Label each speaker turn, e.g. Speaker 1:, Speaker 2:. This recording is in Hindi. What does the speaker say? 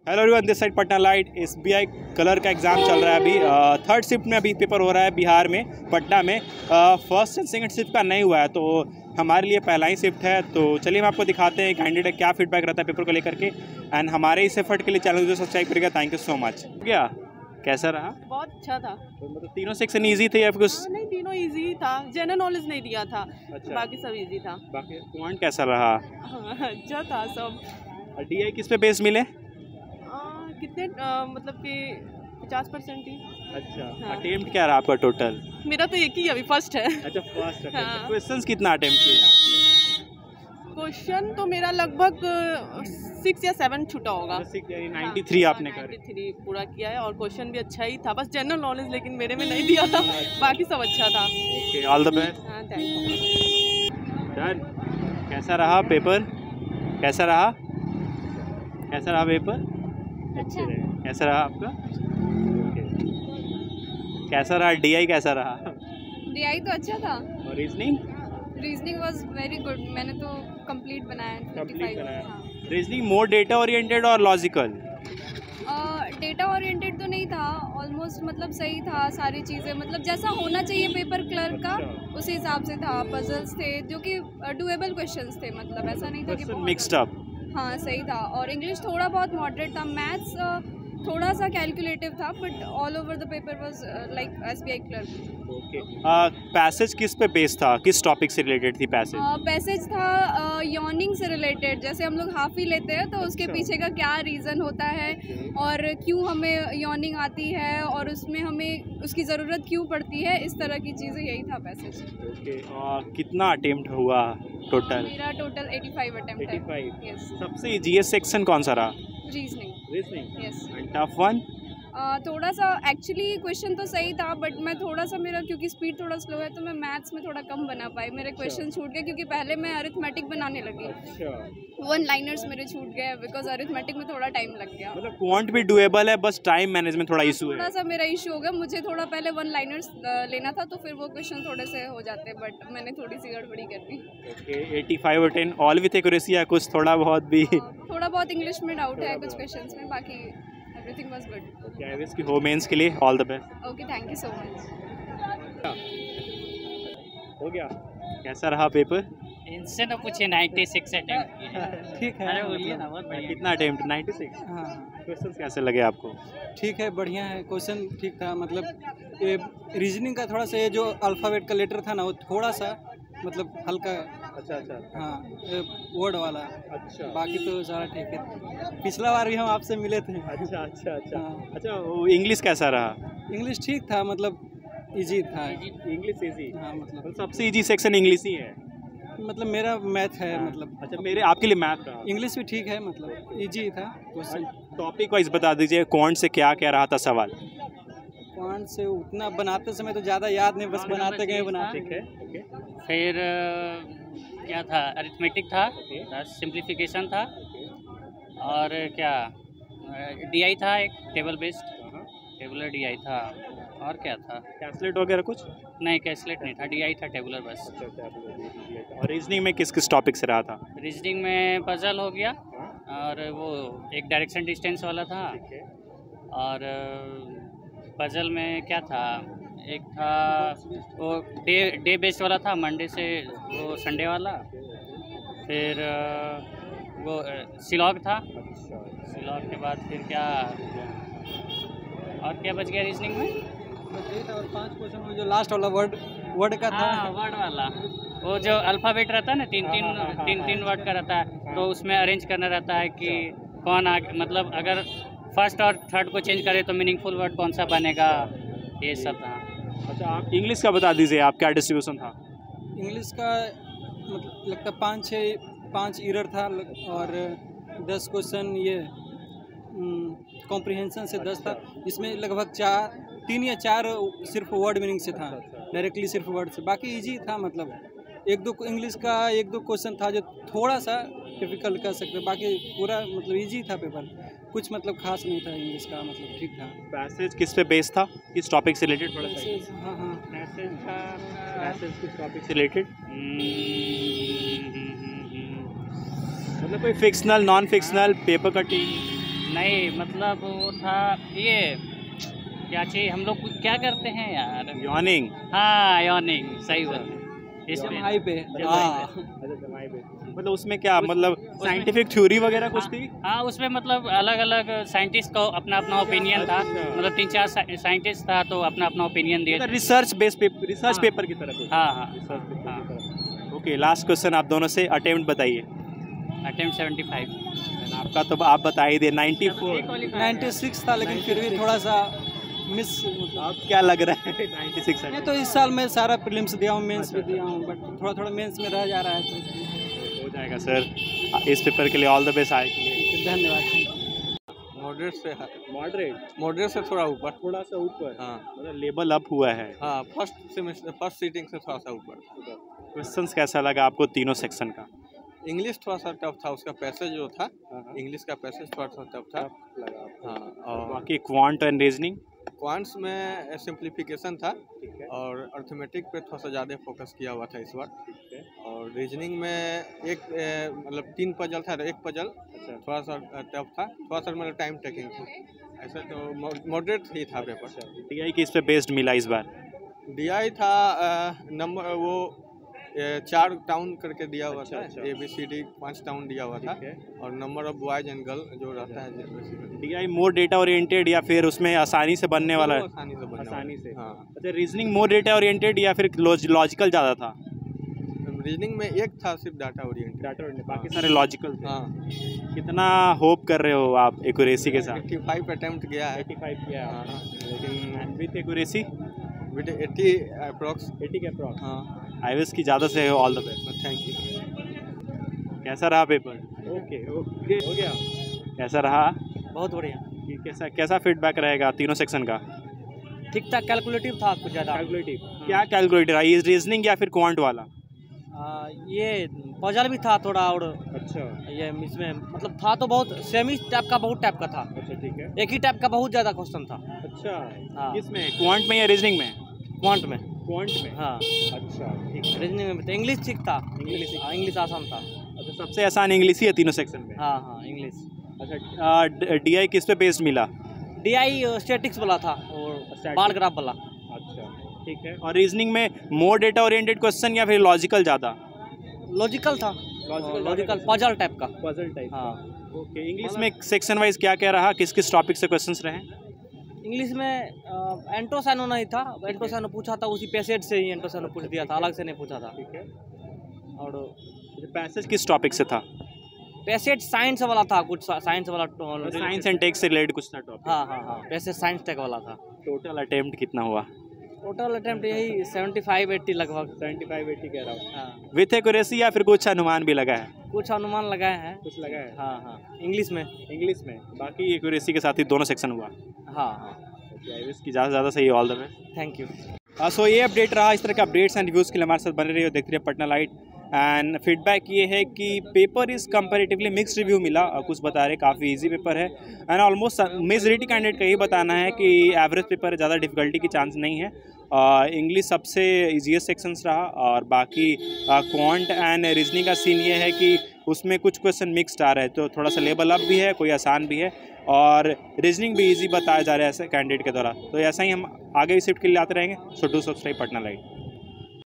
Speaker 1: Hello everyone, this side Patna light. SBI colour का एग्ज़ाम चल रहा है अभी। थर्ड शिफ्ट में अभी पेपर हो रहा है बिहार में, पटना में। फर्स्ट एंड सेकंड शिफ्ट का नहीं हुआ है, तो हमारे लिए पहला ही शिफ्ट है। तो चलिए हम आपको दिखाते हैं कैंडिडेट क्या फीडबैक रहता है पेपर को लेकर के। एंड हमारे इस एफर्ट के लिए चैनल को सब्सक्राइब करिएगा। Thank you so much. क्या कैसा रहा?
Speaker 2: बहुत अच्छा था।
Speaker 1: तो मतलब तीनों सेक्शन ईजी थे या फिर कुछ?
Speaker 2: नहीं, तीनों इजी था। जनरल नॉलेज नहीं दिया था।
Speaker 1: अच्छा।
Speaker 2: बाकी सब इजी था।
Speaker 1: बाकी पॉइंट कैसा रहा?
Speaker 2: अच्छा था सब।
Speaker 1: डीआई किस पे बेस मिले?
Speaker 2: कितने मतलब कि 50% ही।
Speaker 1: अच्छा।
Speaker 2: हाँ।
Speaker 1: अटेम्प्ट क्या रहा आपका टोटल?
Speaker 2: मेरा तो एक ही अभी फर्स्ट है।
Speaker 1: अच्छा, फर्स्ट अटेम्प्ट।
Speaker 2: हाँ।
Speaker 1: क्वेश्चंस कितना अटेम्प्ट किए आपने?
Speaker 2: क्वेश्चन तो मेरा लगभग 6 या 7 छूटा होगा।
Speaker 1: 93 आपने करे।
Speaker 2: 93 पूरा किया है और क्वेश्चन भी अच्छा ही था। बस जनरल नॉलेज लेकिन मेरे में नहीं दिया था। बाकी सब अच्छा था।
Speaker 1: Okay, all the best.
Speaker 2: हाँ, थैंक यू।
Speaker 1: डन। कैसा रहा पेपर? कैसा रहा? कैसा रहा पेपर?
Speaker 3: अच्छा।
Speaker 1: कैसा रहा आपका? ओके। कैसा रहा डीआई? कैसा रहा?
Speaker 3: डीआई तो अच्छा था।
Speaker 1: और reasoning?
Speaker 3: Reasoning was very good. मैंने तो कंप्लीट बनाया है।
Speaker 1: कंप्लीट
Speaker 3: 35।
Speaker 1: बनाया।
Speaker 3: हाँ।
Speaker 1: रीजनिंग मोर डेटा ओरिएंटेड और लॉजिकल?
Speaker 3: डेटा ओरिएंटेड तो नहीं था, ऑलमोस्ट मतलब सही था सारी चीज़ें, मतलब जैसा होना चाहिए पेपर क्लर्क का
Speaker 1: अच्छा।
Speaker 3: उसी हिसाब से था। पजल्स थे जो कि डुएबल क्वेश्चंस थे, मतलब ऐसा नहीं था कि बहुत
Speaker 1: मिक्स्ड अप।
Speaker 3: हाँ सही था। और इंग्लिश थोड़ा बहुत मॉडरेट था। मैथ्स थोड़ा सा कैलकुलेटिव था, but all over the paper was like SBI clerk.
Speaker 1: Okay. Passage किस पे बेस था? किस टॉपिक से रिलेटेड थी पैसेज?
Speaker 3: पैसेज था यॉर्निंग से रिलेटेड। जैसे हम लोग हाफ ही लेते हैं तो उसके
Speaker 1: अच्छा।
Speaker 3: पीछे का क्या रीज़न होता है और क्यों हमें यॉर्निंग आती है और उसमें हमें उसकी ज़रूरत क्यों पड़ती है, इस तरह की चीज़ें, यही था पैसेज।
Speaker 1: ओके। कितना अटेम्प्ट हुआ टोटल?
Speaker 3: मेरा टोटल 85 अटेम्प्ट है।
Speaker 1: 85।
Speaker 3: यस।
Speaker 1: सबसे इजीएस्ट सेक्शन कौन सा रहा?
Speaker 3: Reasoning.
Speaker 1: Reasoning.
Speaker 3: Yes.
Speaker 1: And tough one?
Speaker 3: थोड़ा सा एक्चुअली क्वेश्चन तो सही था, बट मैं थोड़ा सा, मेरा क्योंकि स्पीड थोड़ा स्लो है तो मैं मैथ्स में थोड़ा कम बना पाई। मेरे क्वेश्चन छूट गए क्योंकि पहले मैं अरिथमेटिक बनाने लगी।
Speaker 1: अच्छा।
Speaker 3: 1 लाइनर्स मेरे छूट गए बिकॉज अरिथमेटिक में थोड़ा टाइम लग गया।
Speaker 1: मतलब क्वांट भी डुएबल है, बस टाइम मैनेजमेंट थोड़ा इशू
Speaker 3: थोड़ा
Speaker 1: है।
Speaker 3: सा मेरा इशू हो गया। मुझे थोड़ा पहले 1 लाइनर्स लेना था तो फिर वो क्वेश्चन थोड़े से हो जाते, बट मैंने थोड़ी सी गड़बड़ी कर दी।
Speaker 1: ओके। 85 और 10 ऑल विथ एक्यूरेसी या कुछ थोड़ा बहुत भी?
Speaker 3: थोड़ा बहुत इंग्लिश में डाउट है कुछ क्वेश्चंस में, बाकी everything was good.
Speaker 1: Okay, I wish की हो मेंस के लिए all the best.
Speaker 3: Okay, thank you so much.
Speaker 1: हो गया। कैसा रहा पेपर?
Speaker 4: इनसे तो पूछे 96 अटेम्प्ट किए हैं।
Speaker 5: ठीक है।
Speaker 4: अरे बोलिए ना, बहुत बढ़िया।
Speaker 1: कितना अटेम्प्ट? 96।
Speaker 5: हाँ
Speaker 1: क्वेश्चंस कैसे लगे आपको?
Speaker 5: ठीक है, बढ़िया है। क्वेश्चन ठीक था। मतलब ये रीजनिंग का थोड़ा सा, ये जो अल्फ़ाबेट का लेटर था ना, वो थोड़ा सा मतलब हल्का।
Speaker 1: अच्छा अच्छा।
Speaker 5: हाँ, वर्ड वाला।
Speaker 1: अच्छा।
Speaker 5: बाकी तो सारा ठीक है। पिछला बार भी हम आपसे मिले थे।
Speaker 1: अच्छा अच्छा अच्छा।
Speaker 5: हाँ।
Speaker 1: अच्छा, इंग्लिश कैसा रहा?
Speaker 5: इंग्लिश ठीक था, मतलब इजी था।
Speaker 1: English easy?
Speaker 5: हाँ, मतलब
Speaker 1: सबसे इजी सेक्शन इंग्लिश ही है।
Speaker 5: मतलब मेरा मैथ है, मतलब
Speaker 1: अच्छा, मेरे आपके लिए मैथ रहा।
Speaker 5: इंग्लिश भी ठीक है, मतलब इजी था क्वेश्चन।
Speaker 1: टॉपिक वाइज बता दीजिए, कौन से क्या क्या रहा था सवाल?
Speaker 5: कौन से उतना बनाते समय तो ज़्यादा याद नहीं, बस बनाते गए बनाते
Speaker 1: ठीक
Speaker 5: गए।
Speaker 1: है। ओके।
Speaker 4: फिर क्या था? अरिथमेटिक था, सिंप्लीफिकेशन था, और क्या डीआई था, एक टेबल बेस्ड टेबुलर डीआई था, और क्या था?
Speaker 1: कैलकुलेट वगैरह कुछ?
Speaker 4: नहीं, कैसलेट नहीं था, डीआई था, टेबुलर बस।
Speaker 1: और रीजनिंग में किस किस टॉपिक से रहा था?
Speaker 4: रीजनिंग में पजल हो गया, और वो एक डायरेक्शन डिस्टेंस वाला था, और पजल में क्या था, एक था वो डे बेस्ड वाला था, मंडे से वो संडे वाला। फिर वो सिलॉग था। सिलॉग के बाद फिर क्या, और क्या बच गया रीजनिंग में?
Speaker 5: बस यही था। और 5 क्वेश्चन में जो लास्ट वाला वर्ड का था।
Speaker 4: हाँ, वर्ड वाला, वो जो अल्फ़ाबेट रहता है ना, तीन वर्ड का रहता है, तो उसमें अरेंज करना रहता है कि कौन आगे, मतलब अगर फर्स्ट और थर्ड को चेंज करे तो मीनिंगफुल वर्ड कौन सा बनेगा, ये सब था।
Speaker 1: अच्छा, आप इंग्लिश का बता दीजिए, आप क्या डिस्ट्रीब्यूशन था?
Speaker 5: इंग्लिश का मतलब लगता 5 एरर था, और 10 क्वेश्चन ये कॉम्प्रिहेंशन से 10 था, जिसमें लगभग 3 या 4 सिर्फ वर्ड मीनिंग से था, डायरेक्टली सिर्फ वर्ड से। बाकी इजी था, मतलब 1-2 इंग्लिश का 1-2 क्वेश्चन था जो थोड़ा सा डिफिकल्ट कर सकते, बाकी पूरा मतलब इजी था पेपर। कुछ मतलब खास नहीं था इंग्लिश का, मतलब ठीक था।
Speaker 1: पैसेज किस पे बेस था? किस टॉपिक से रिलेटेड? थोड़ा सा
Speaker 5: पैसेज, हाँ हाँ,
Speaker 4: मैसेज था,
Speaker 1: पैसेज किस टॉपिक से रिलेटेड? मतलब कोई fictional, non fictional, paper cutting?
Speaker 4: नहीं मतलब वो था ये क्या चाहिए हम लोग क्या करते हैं यार।
Speaker 1: यॉर्निंग।
Speaker 4: हाँ यॉर्निंग सही बात। इसमें
Speaker 5: जमाई पे
Speaker 1: मतलब उसमें क्या मतलब साइंटिफिक थ्योरी वगैरह कुछ थी?
Speaker 4: हाँ उसमें मतलब अलग अलग साइंटिस्ट का अपना अपना ओपिनियन था। मतलब 3-4 साइंटिस्ट था तो अपना अपना ओपिनियन दिए।
Speaker 1: Research based paper, research paper की तरह कुछ।
Speaker 4: हाँ हाँ
Speaker 1: रिसर्च पेपर
Speaker 4: हाँ।
Speaker 1: की तरह। ओके, लास्ट क्वेश्चन आप दोनों से, अटेम्प्ट बताइए।
Speaker 4: अटेम्प्ट 75।
Speaker 1: आपका तो आप बता ही दे 94।
Speaker 5: 96 था, लेकिन फिर भी थोड़ा सा मिस।
Speaker 1: आप क्या लग रहा है 96
Speaker 5: मैं तो इस साल में सारा प्रीलिम्स दिया हूँ, मेंस भी दिया हूँ, बट थोड़ा थोड़ा मेंस में रह जा रहा है तो
Speaker 1: हो जाएगा सर। इस पेपर के लिए ऑल द बेस्ट आए के लिए।
Speaker 5: धन्यवाद।
Speaker 6: मॉडरेट से
Speaker 1: मॉडरेट
Speaker 6: से थोड़ा ऊपर।
Speaker 1: थोड़ा सा ऊपर।
Speaker 6: हाँ
Speaker 1: मतलब लेवल अप हुआ है।
Speaker 6: हाँ, फर्स्ट सीटिंग से थोड़ा सा ऊपर।
Speaker 1: क्वेश्चंस कैसा लगा आपको तीनों सेक्शन का?
Speaker 6: इंग्लिश थोड़ा सा टफ था, उसका पैसेज जो था, इंग्लिश का पैसेज थोड़ा सा टफ था। हाँ, और
Speaker 1: बाकी क्वांट एंड रीजनिंग?
Speaker 6: क्वांट्स में सिंप्लीफिकेशन था और अर्थमेटिक पे थोड़ा सा ज़्यादा फोकस किया हुआ था इस बार। और रीजनिंग में एक मतलब 3 पजल था, एक पजल थोड़ा सा टफ था, थोड़ा सा मतलब टाइम टेकिंग था। ऐसा तो मॉडरेट ही था पेपर।
Speaker 1: DI किस पे बेस्ड मिला इस बार?
Speaker 6: DI था नंबर वो 4 टाउन करके दिया हुआ था। ABCD 5 टाउन दिया हुआ था और number of boys and girl जो रहता है।
Speaker 1: DI मोर डेटा ओरिएंटेड या फिर उसमें आसानी से बनने वाला है?
Speaker 6: आसानी से बनने
Speaker 1: आसानी से।
Speaker 6: हाँ।
Speaker 1: अच्छा, रीजनिंग मोर डेटा ओरिएंटेड या फिर लॉजिकल ज़्यादा था?
Speaker 6: रीजनिंग में एक था सिर्फ डाटा ओरिएंटेड।
Speaker 1: डाटा ओरिएंटेड, बाकी सारे लॉजिकल थे।
Speaker 6: हाँ।
Speaker 1: कितना होप कर रहे हो आप एक्यूरेसी के साथ?
Speaker 6: 85 अटेम्प्ट किया है।
Speaker 1: 85 किया है।
Speaker 6: हाँ, लेकिन
Speaker 1: विथ एक्यूरेसी
Speaker 6: विद 80 अप्रॉक्स।
Speaker 1: 80 के अप्रॉक्स।
Speaker 6: हाँ,
Speaker 1: IVS की ज़्यादा से all the best.
Speaker 6: Thank you.
Speaker 1: कैसा रहा पेपर? ओके हो गया। कैसा रहा?
Speaker 7: बहुत बढ़िया।
Speaker 1: कैसा फीडबैक रहेगा तीनों सेक्शन का?
Speaker 7: ठीक ठाक, कैलकुलेटिव था कुछ ज़्यादा।
Speaker 1: कैलकुलेटिव? क्या कैलकुलेटर है? ये रीजनिंग या फिर क्वांट वाला?
Speaker 7: ये पजल भी था थोड़ा, और
Speaker 1: अच्छा।
Speaker 7: ये इसमें मतलब था तो बहुत सेमी टाइप का, बहुत टाइप का था।
Speaker 1: अच्छा ठीक है।
Speaker 7: एक ही टाइप का बहुत ज़्यादा क्वेश्चन था।
Speaker 1: अच्छा।
Speaker 7: हाँ।
Speaker 1: किसमें, क्वांट में या रीजनिंग में?
Speaker 7: क्वांट में।
Speaker 1: क्वांट में।
Speaker 7: हाँ।
Speaker 1: अच्छा ठीक है।
Speaker 7: रीजनिंग में तो इंग्लिश ठीक था। इंग्लिश आसान था।
Speaker 1: अच्छा, सबसे आसान इंग्लिश ही है तीनों सेक्शन में?
Speaker 7: हाँ हाँ इंग्लिश।
Speaker 1: अच्छा, DI किस पे बेस्ड मिला?
Speaker 7: DI स्टैटिक्स वाला था और बार ग्राफ वाला।
Speaker 1: अच्छा ठीक है। और रीजनिंग में मोर डेटा ओरिएंटेड क्वेश्चन या फिर लॉजिकल ज़्यादा?
Speaker 7: लॉजिकल था। लॉजिकल पजल टाइप का।
Speaker 1: Puzzle type.
Speaker 7: हाँ।
Speaker 1: ओके, इंग्लिश में सेक्शन वाइज क्या क्या रहा, किस किस टॉपिक से क्वेश्चंस रहे?
Speaker 7: इंग्लिश में एंटोसाइनो नहीं था, एंटोसाइनो पूछा था उसी पैसेज से ही एंटोसाइनो पूछ दिया था, अलग से नहीं पूछा था।
Speaker 1: ठीक है।
Speaker 7: और
Speaker 1: पैसेज किस टॉपिक से था?
Speaker 7: पैसेज साइंस वाला था, कुछ साइंस वाला।
Speaker 1: साइंस एंड टेक से रिलेटेड कुछ था टॉपिक?
Speaker 7: हाँ हाँ हाँ, पैसेज साइंस टेक वाला था।
Speaker 1: टोटल अटेम्प्ट कितना हुआ?
Speaker 7: टोटल अटेम्प्ट यही 75-80 लगभग।
Speaker 1: 75-80 कह रहा हूँ।
Speaker 7: हाँ।
Speaker 1: विथ एक्यूरेसी या फिर कुछ अनुमान भी लगा है?
Speaker 7: कुछ अनुमान लगाए हैं।
Speaker 1: कुछ लगा है?
Speaker 7: हाँ हाँ इंग्लिश में।
Speaker 1: इंग्लिश में, बाकी एक्यूरेसी के साथ ही दोनों सेक्शन हुआ?
Speaker 7: हाँ हाँ।
Speaker 1: इसकी ज़्यादा से ज़्यादा सही, all the best.
Speaker 7: Thank you.
Speaker 1: So ये अपडेट रहा। इस तरह के अपडेट्स एंड रिव्यूज़ के लिए हमारे साथ बने रही हो, देखते रहिए पटना लाइट। एंड फीडबैक ये है कि paper is comparatively mixed review मिला। कुछ बता रहे काफ़ी इजी पेपर है एंड ऑलमोस्ट मेजॉरिटी कैंडिडेट का ये बताना है कि एवरेज पेपर है, ज़्यादा डिफिकल्टी की चांस नहीं है। इंग्लिश सबसे ईजीएस्ट सेक्शंस रहा और बाकी क्वांट एंड रीजनिंग का सीन ये है कि उसमें कुछ क्वेश्चन मिक्स्ड आ रहे हैं, तो थोड़ा सा लेवल अप भी है, कोई आसान भी है और रीजनिंग भी इजी बताया जा रहा है ऐसे कैंडिडेट के द्वारा। तो ऐसा ही हम आगे भी शिफ्ट के लिए आते रहेंगे। So do subscribe Patna light.